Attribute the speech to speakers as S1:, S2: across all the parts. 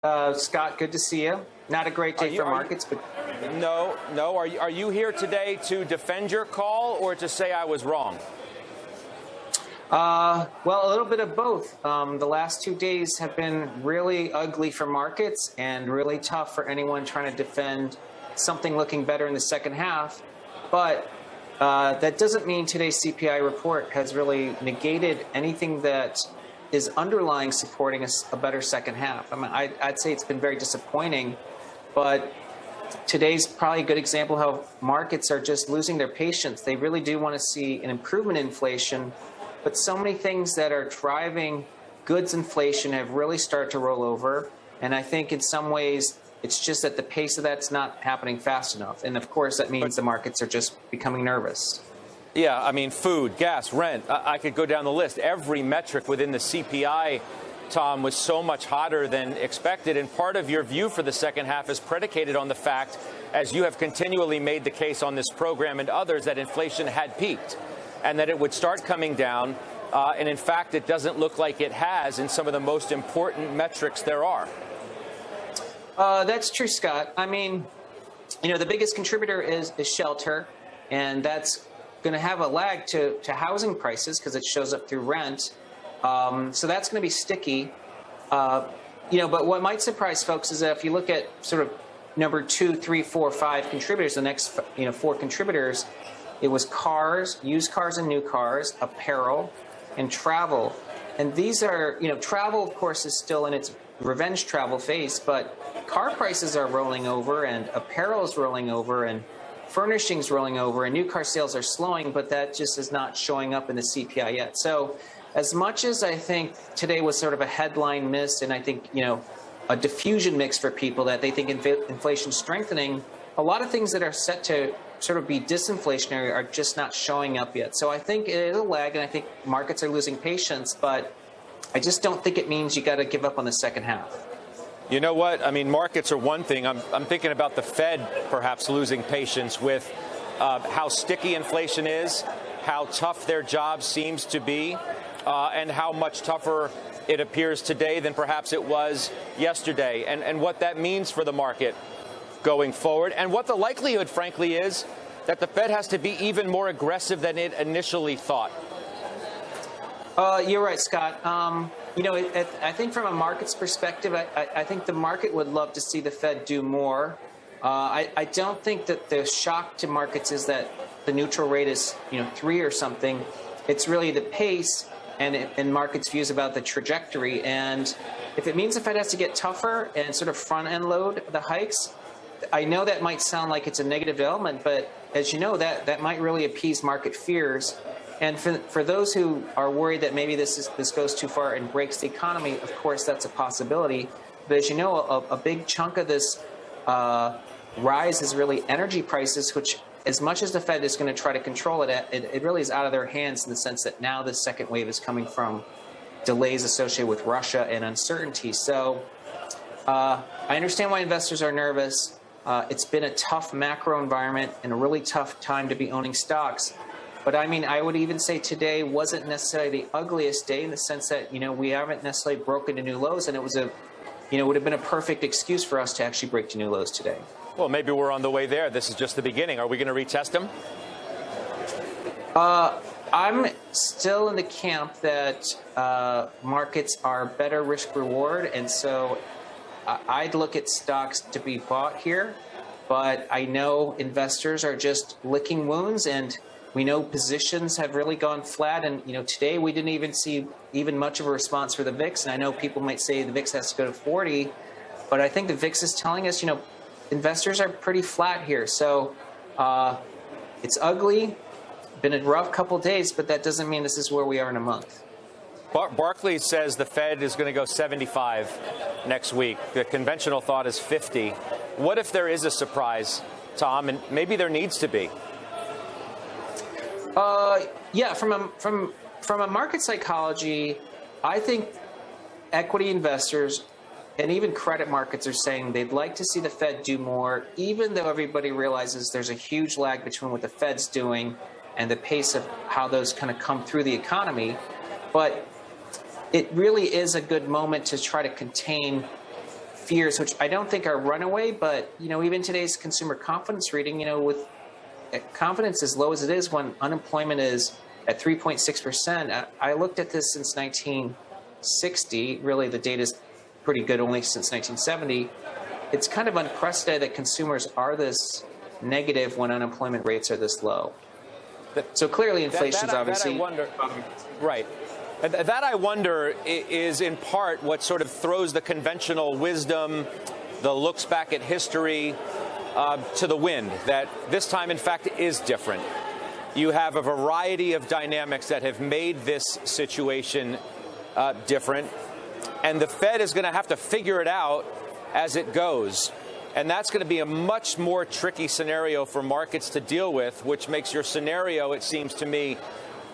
S1: Scott, good to see you. Not a great day for markets, but
S2: no. Are you here today to defend your call or to say I was wrong?
S1: Well, a little bit of both. The last 2 days have been really ugly for markets and really tough for anyone trying to defend something looking better in the second half. But that doesn't mean today's CPI report has really negated anything that is underlying supporting a better second half. I mean, I'd say it's been very disappointing, but today's probably a good example how markets are just losing their patience. They really do want to see an improvement in inflation, but so many things that are driving goods inflation have really started to roll over. And I think in some ways, it's just that the pace of that's not happening fast enough. And of course, that means the markets are just becoming nervous.
S2: Yeah, I mean, food, gas, rent, I could go down the list. Every metric within the CPI, Tom, was so much hotter than expected. And part of your view for the second half is predicated on the fact, as you have continually made the case on this program and others, that inflation had peaked and that it would start coming down. And in fact, it doesn't look like it has in some of the most important metrics there are.
S1: That's true, Scott. I mean, the biggest contributor is shelter, and that's going to have a lag to housing prices because it shows up through rent. So that's going to be sticky. But what might surprise folks is that if you look at sort of number 2, 3, 4, 5 contributors, the next 4 contributors, it was cars, used cars and new cars, apparel, and travel. And these are, travel, of course, is still in its revenge travel phase, but car prices are rolling over and apparel is rolling over and furnishings rolling over and new car sales are slowing, but that just is not showing up in the CPI yet. So as much as I think today was sort of a headline miss and I think, a diffusion mix for people that they think inflation strengthening, a lot of things that are set to sort of be disinflationary are just not showing up yet. So I think it is a lag and I think markets are losing patience, but I just don't think it means you got to give up on the second half.
S2: You know what? I mean, markets are one thing. I'm thinking about the Fed perhaps losing patience with how sticky inflation is, how tough their job seems to be, and how much tougher it appears today than perhaps it was yesterday, and what that means for the market going forward, and what the likelihood, frankly, is that the Fed has to be even more aggressive than it initially thought.
S1: You're right, Scott. I think from a market's perspective, I think the market would love to see the Fed do more. I don't think that the shock to markets is that the neutral rate is, 3 or something. It's really the pace and markets' views about the trajectory. And if it means the Fed has to get tougher and sort of front-end load the hikes, I know that might sound like it's a negative development, but as you know, that might really appease market fears. And for those who are worried that maybe this goes too far and breaks the economy, of course, that's a possibility. But as you know, a big chunk of this rise is really energy prices, which as much as the Fed is going to try to control it, it really is out of their hands in the sense that now the second wave is coming from delays associated with Russia and uncertainty. So I understand why investors are nervous. It's been a tough macro environment and a really tough time to be owning stocks. But I mean, I would even say today wasn't necessarily the ugliest day in the sense that, we haven't necessarily broken to new lows. And it was would have been a perfect excuse for us to actually break to new lows today.
S2: Well, maybe we're on the way there. This is just the beginning. Are we going to retest them?
S1: I'm still in the camp that markets are better risk reward. And so I'd look at stocks to be bought here. But I know investors are just licking wounds, and we know positions have really gone flat. And, today we didn't even see much of a response for the VIX. And I know people might say the VIX has to go to 40. But I think the VIX is telling us, investors are pretty flat here. So it's ugly. Been a rough couple of days, but that doesn't mean this is where we are in a month.
S2: Barclays says the Fed is going to go 75 next week. The conventional thought is 50. What if there is a surprise, Tom, and maybe there needs to be?
S1: Yeah, from a market psychology, I think equity investors and even credit markets are saying they'd like to see the Fed do more, even though everybody realizes there's a huge lag between what the Fed's doing and the pace of how those kind of come through the economy. But it really is a good moment to try to contain fears, which I don't think are runaway, but, even today's consumer confidence reading, with confidence as low as it is when unemployment is at 3.6%. I looked at this since 1960. Really, the data's pretty good only since 1970. It's kind of unprecedented that consumers are this negative when unemployment rates are this low. So clearly inflation's obviously...
S2: That I wonder, right. That, I wonder, is in part what sort of throws the conventional wisdom, the looks back at history, to the wind, that this time, in fact, is different. You have a variety of dynamics that have made this situation different, and the Fed is going to have to figure it out as it goes. And that's going to be a much more tricky scenario for markets to deal with, which makes your scenario, it seems to me,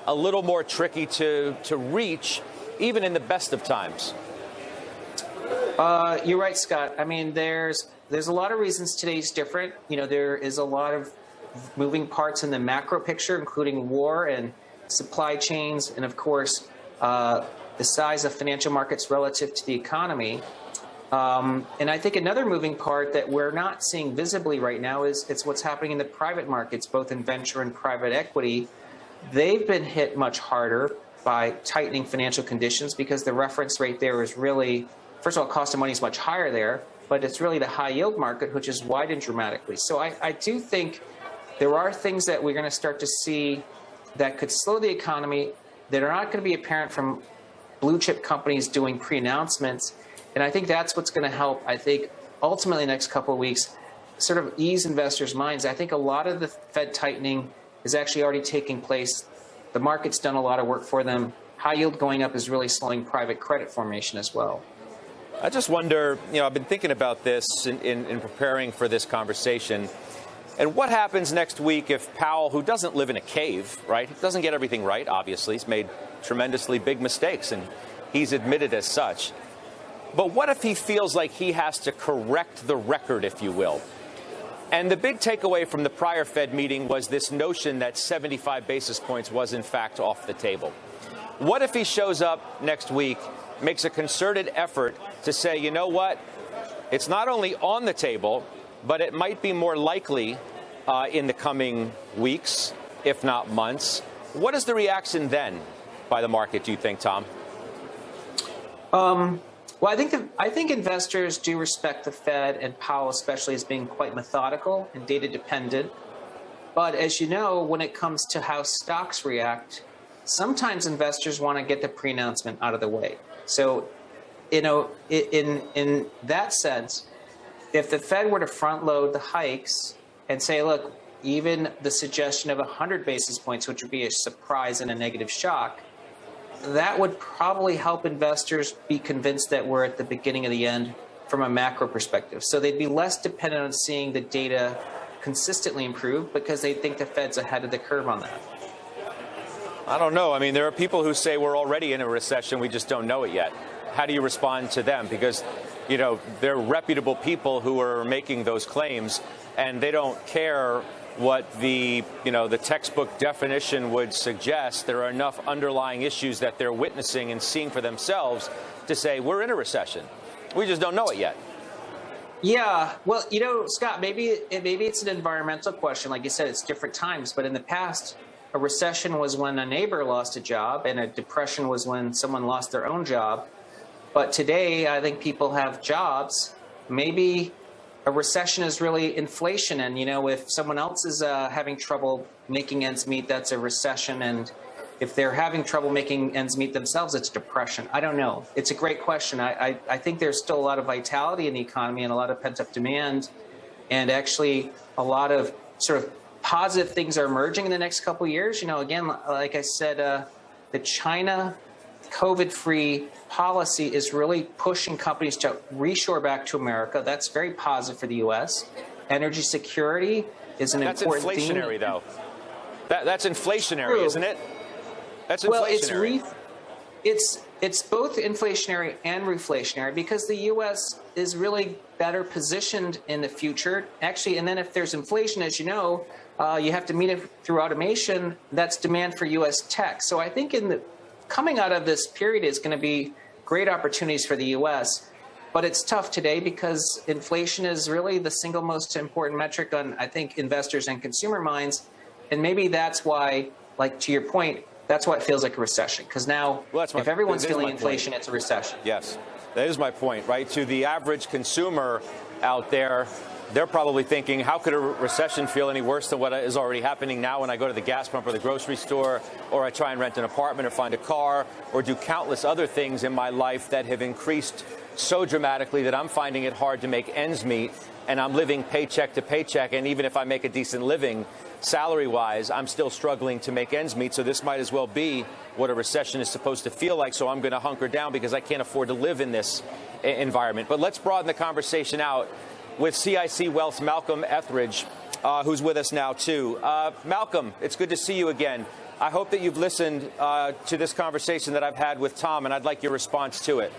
S2: a little more tricky to reach, even in the best of times.
S1: You're right, Scott. I mean, there's a lot of reasons today's different. There is a lot of moving parts in the macro picture, including war and supply chains, and of course, the size of financial markets relative to the economy. And I think another moving part that we're not seeing visibly right now is it's what's happening in the private markets, both in venture and private equity. They've been hit much harder by tightening financial conditions because the reference rate there is really, first of all, cost of money is much higher there, but it's really the high yield market, which has widened dramatically. So I do think there are things that we're going to start to see that could slow the economy that are not going to be apparent from blue chip companies doing pre-announcements. And I think that's what's going to help, I think, ultimately the next couple of weeks, sort of ease investors' minds. I think a lot of the Fed tightening is actually already taking place. The market's done a lot of work for them. High yield going up is really slowing private credit formation as well.
S2: I just wonder, I've been thinking about this in preparing for this conversation. And what happens next week if Powell, who doesn't live in a cave, right? He doesn't get everything right, obviously. He's made tremendously big mistakes, and he's admitted as such. But what if he feels like he has to correct the record, if you will? And the big takeaway from the prior Fed meeting was this notion that 75 basis points was, in fact, off the table. What if he shows up next week, makes a concerted effort to say, you know what, it's not only on the table, but it might be more likely in the coming weeks, if not months. What is the reaction then by the market, do you think, Tom?
S1: Well, I think investors do respect the Fed and Powell especially as being quite methodical and data dependent. But as you know, when it comes to how stocks react, sometimes investors want to get the pre-announcement out of the way. So, in that sense, if the Fed were to front load the hikes and say, look, even the suggestion of 100 basis points, which would be a surprise and a negative shock, that would probably help investors be convinced that we're at the beginning of the end from a macro perspective. So they'd be less dependent on seeing the data consistently improve because they think the Fed's ahead of the curve on that.
S2: I don't know. I mean, there are people who say we're already in a recession. We just don't know it yet. How do you respond to them? Because, they're reputable people who are making those claims, and they don't care what the textbook definition would suggest. There are enough underlying issues that they're witnessing and seeing for themselves to say we're in a recession. We just don't know it yet.
S1: Yeah, well, Scott, maybe it's an environmental question. Like you said, it's different times. But in the past, a recession was when a neighbor lost a job, and a depression was when someone lost their own job. But today, I think people have jobs. Maybe a recession is really inflation. And, if someone else is having trouble making ends meet, that's a recession. And if they're having trouble making ends meet themselves, it's depression. I don't know. It's a great question. I think there's still a lot of vitality in the economy and a lot of pent-up demand. And actually, a lot of sort of positive things are emerging in the next couple of years. Again, like I said, the China COVID-free policy is really pushing companies to reshore back to America. That's very positive for the U.S. Energy security is an important theme.
S2: That's inflationary, though. That's inflationary,
S1: True.
S2: Isn't it? That's inflationary.
S1: Well, it's both inflationary and reflationary because the U.S. is really better positioned in the future. Actually, and then if there's inflation, as you know, you have to meet it through automation. That's demand for U.S. tech. So I think coming out of this period is going to be great opportunities for the U.S. But it's tough today because inflation is really the single most important metric on, I think, investors and consumer minds. And maybe that's why, like to your point, that's why it feels like a recession. Because now, if everyone's feeling inflation, it's a recession.
S2: Yes, that is my point, right? To the average consumer out there, they're probably thinking, how could a recession feel any worse than what is already happening now when I go to the gas pump or the grocery store, or I try and rent an apartment or find a car, or do countless other things in my life that have increased so dramatically that I'm finding it hard to make ends meet, and I'm living paycheck to paycheck. And even if I make a decent living salary-wise, I'm still struggling to make ends meet. So this might as well be what a recession is supposed to feel like. So I'm going to hunker down because I can't afford to live in this environment. But let's broaden the conversation out with CIC Wealth's Malcolm Etheridge, who's with us now, too. Malcolm, it's good to see you again. I hope that you've listened to this conversation that I've had with Tom, and I'd like your response to it.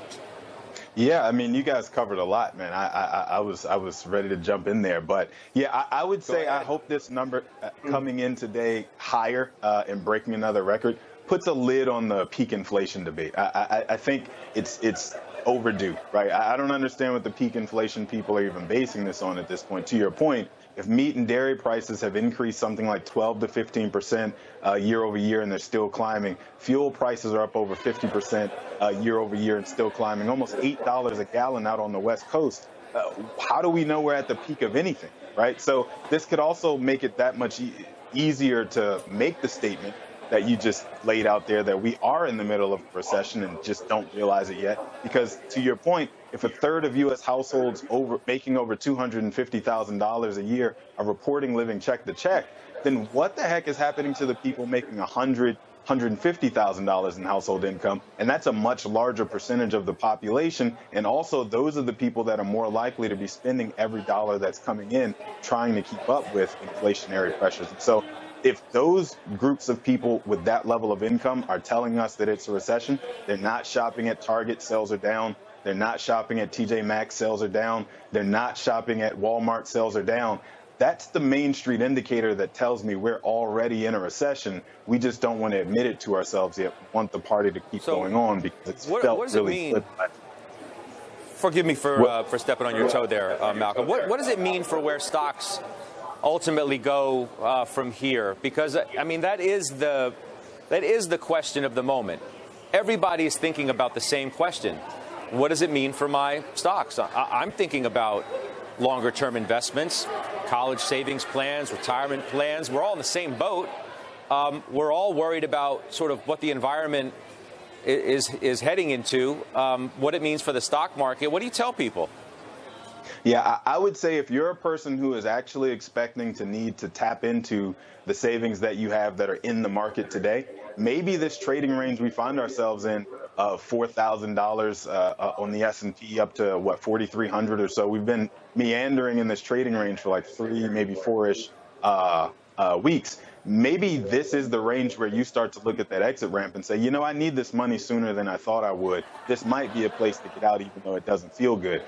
S3: Yeah, I mean, you guys covered a lot, man. I was ready to jump in there. But, yeah, I would say I hope this number coming in today higher and breaking another record puts a lid on the peak inflation debate. I think it's overdue, right? I don't understand what the peak inflation people are even basing this on at this point. To your point, if meat and dairy prices have increased something like 12 to 15% year over year and they're still climbing, fuel prices are up over 50% year over year and still climbing, almost $8 a gallon out on the West Coast. How do we know we're at the peak of anything, right? So this could also make it that much easier to make the statement that you just laid out there, that we are in the middle of a recession and just don't realize it yet. Because to your point, if a third of U.S. households making over $250,000 a year are reporting living check to check, then what the heck is happening to the people making $150,000 in household income? And that's a much larger percentage of the population. And also, those are the people that are more likely to be spending every dollar that's coming in, trying to keep up with inflationary pressures. And so if those groups of people with that level of income are telling us that it's a recession, they're not shopping at Target, sales are down. They're not shopping at TJ Maxx, sales are down. They're not shopping at Walmart, sales are down. That's the Main Street indicator that tells me we're already in a recession. We just don't want to admit it to ourselves yet. We want the party to keep going on because it's felt really good.
S2: Forgive me for stepping on your toe there, Malcolm. What does it mean for where stocks ultimately go from here? Because, I mean, that is the question of the moment. Everybody is thinking about the same question. What does it mean for my stocks? I'm thinking about longer-term investments, college savings plans, retirement plans. We're all in the same boat. We're all worried about sort of what the environment is heading into, what it means for the stock market. What do you tell people?
S3: Yeah, I would say if you're a person who is actually expecting to need to tap into the savings that you have that are in the market today, maybe this trading range we find ourselves in, $4,000 on the S&P up to, what, 4,300 or so. We've been meandering in this trading range for like 3, maybe 4-ish weeks. Maybe this is the range where you start to look at that exit ramp and say, you know, I need this money sooner than I thought I would. This might be a place to get out even though it doesn't feel good.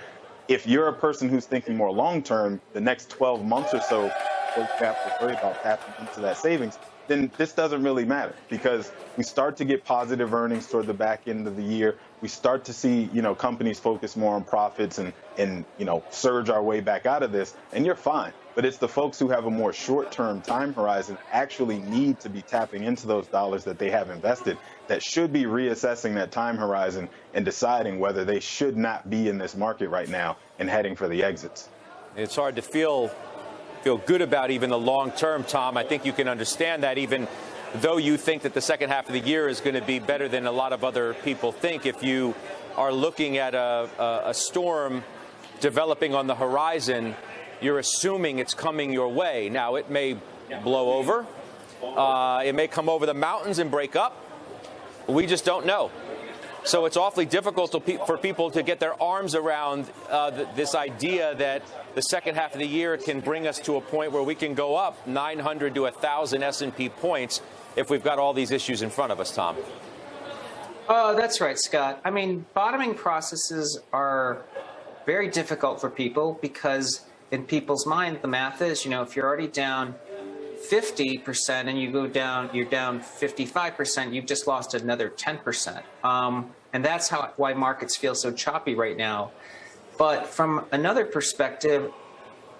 S3: If you're a person who's thinking more long-term, the next 12 months or so, you have to worry about tapping into that savings, then this doesn't really matter because we start to get positive earnings toward the back end of the year. We start to see, you know, companies focus more on profits and you know, surge our way back out of this, and you're fine. But it's the folks who have a more short-term time horizon actually need to be tapping into those dollars that they have invested that should be reassessing that time horizon and deciding whether they should not be in this market right now and heading for the exits.
S2: It's hard to feel good about even the long term, Tom. I think you can understand that, even though you think that the second half of the year is going to be better than a lot of other people think. If you are looking at a storm developing on the horizon, you're assuming it's coming your way. Now, it may blow over. It may come over the mountains and break up. We just don't know. So it's awfully difficult for people to get their arms around this idea that the second half of the year can bring us to a point where we can go up 900 to 1,000 S&P points if we've got all these issues in front of us, Tom.
S1: Oh, that's right, Scott. I mean, bottoming processes are very difficult for people because in people's mind, the math is, you know, if you're already down 50% and you go down, you're down 55%, you've just lost another 10%. And that's why markets feel so choppy right now. But from another perspective,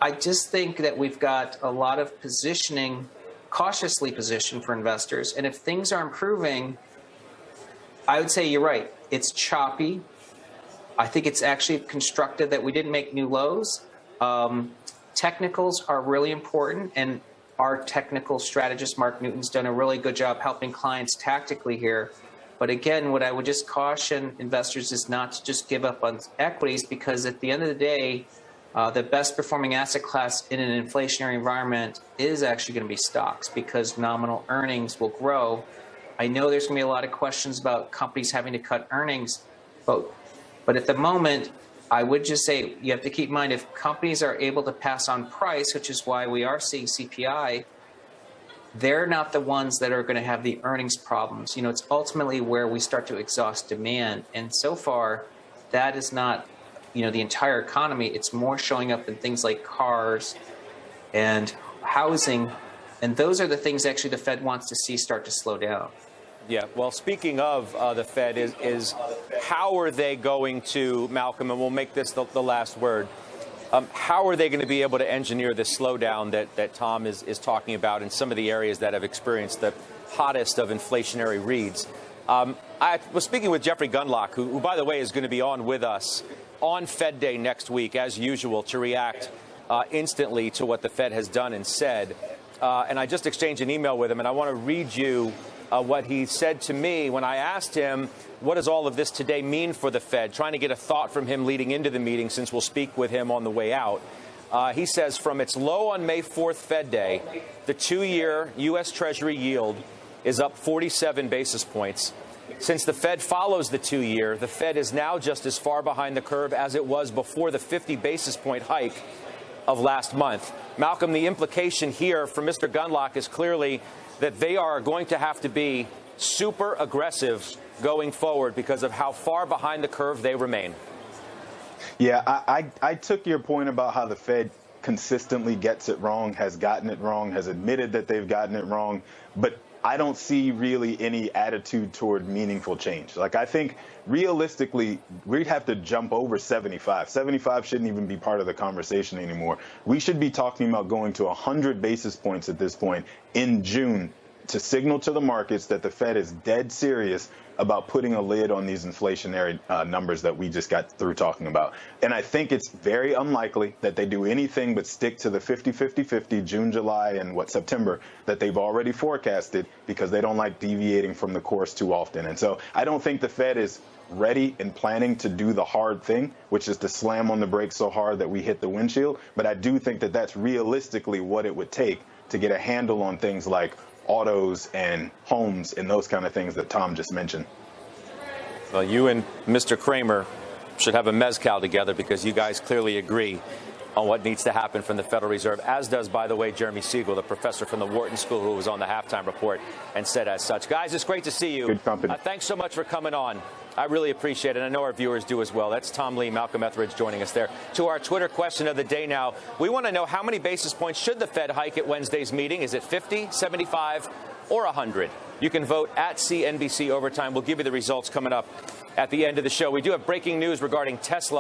S1: I just think that we've got a lot of positioning, cautiously positioned for investors. And if things are improving, I would say you're right. It's choppy. I think it's actually constructive that we didn't make new lows. Technicals are really important, and our technical strategist, Mark Newton's done a really good job helping clients tactically here. But again, what I would just caution investors is not to just give up on equities, because at the end of the day, the best performing asset class in an inflationary environment is actually going to be stocks, because nominal earnings will grow. I know there's going to be a lot of questions about companies having to cut earnings, but at the moment, I would just say you have to keep in mind, if companies are able to pass on price, which is why we are seeing CPI, they're not the ones that are going to have the earnings problems. You know, it's ultimately where we start to exhaust demand. And so far, that is not, you know, the entire economy. It's more showing up in things like cars and housing. And those are the things actually the Fed wants to see start to slow down.
S2: Yeah, well, speaking of the Fed, is how are they going to, Malcolm, and we'll make this the last word, how are they going to be able to engineer this slowdown that Tom is talking about in some of the areas that have experienced the hottest of inflationary reads? I was speaking with Jeffrey Gundlach, who, by the way, is going to be on with us on Fed Day next week, as usual, to react instantly to what the Fed has done and said. And I just exchanged an email with him, and I want to read you what he said to me when I asked him, what does all of this today mean for the Fed? Trying to get a thought from him leading into the meeting, since we'll speak with him on the way out. He says, from its low on May 4th Fed Day, the 2-year U.S. Treasury yield is up 47 basis points. Since the Fed follows the 2-year, the Fed is now just as far behind the curve as it was before the 50 basis point hike of last month. Malcolm, the implication here from Mr. Gundlach is clearly that they are going to have to be super aggressive going forward because of how far behind the curve they remain.
S3: Yeah, I took your point about how the Fed consistently gets it wrong, has gotten it wrong, has admitted that they've gotten it wrong, but I don't see really any attitude toward meaningful change. Like, I think realistically, we'd have to jump over 75. 75 shouldn't even be part of the conversation anymore. We should be talking about going to 100 basis points at this point in June to signal to the markets that the Fed is dead serious about putting a lid on these inflationary numbers that we just got through talking about. And I think it's very unlikely that they do anything but stick to the 50-50-50 June, July, and September that they've already forecasted, because they don't like deviating from the course too often. And so I don't think the Fed is ready and planning to do the hard thing, which is to slam on the brakes so hard that we hit the windshield. But I do think that that's realistically what it would take to get a handle on things like autos and homes and those kind of things that Tom just mentioned.
S2: Well, you and Mr. Kramer should have a mezcal together, because you guys clearly agree on what needs to happen from the Federal Reserve, as does, by the way, Jeremy Siegel, the professor from the Wharton School, who was on the halftime report and said as such. Guys, it's great to see you.
S3: Good company.
S2: Thanks so much for coming on. I really appreciate it. I know our viewers do as well. That's Tom Lee, Malcolm Etheridge joining us there. To our Twitter question of the day now, we want to know, how many basis points should the Fed hike at Wednesday's meeting? Is it 50, 75, or 100? You can vote at CNBC Overtime. We'll give you the results coming up at the end of the show. We do have breaking news regarding Tesla.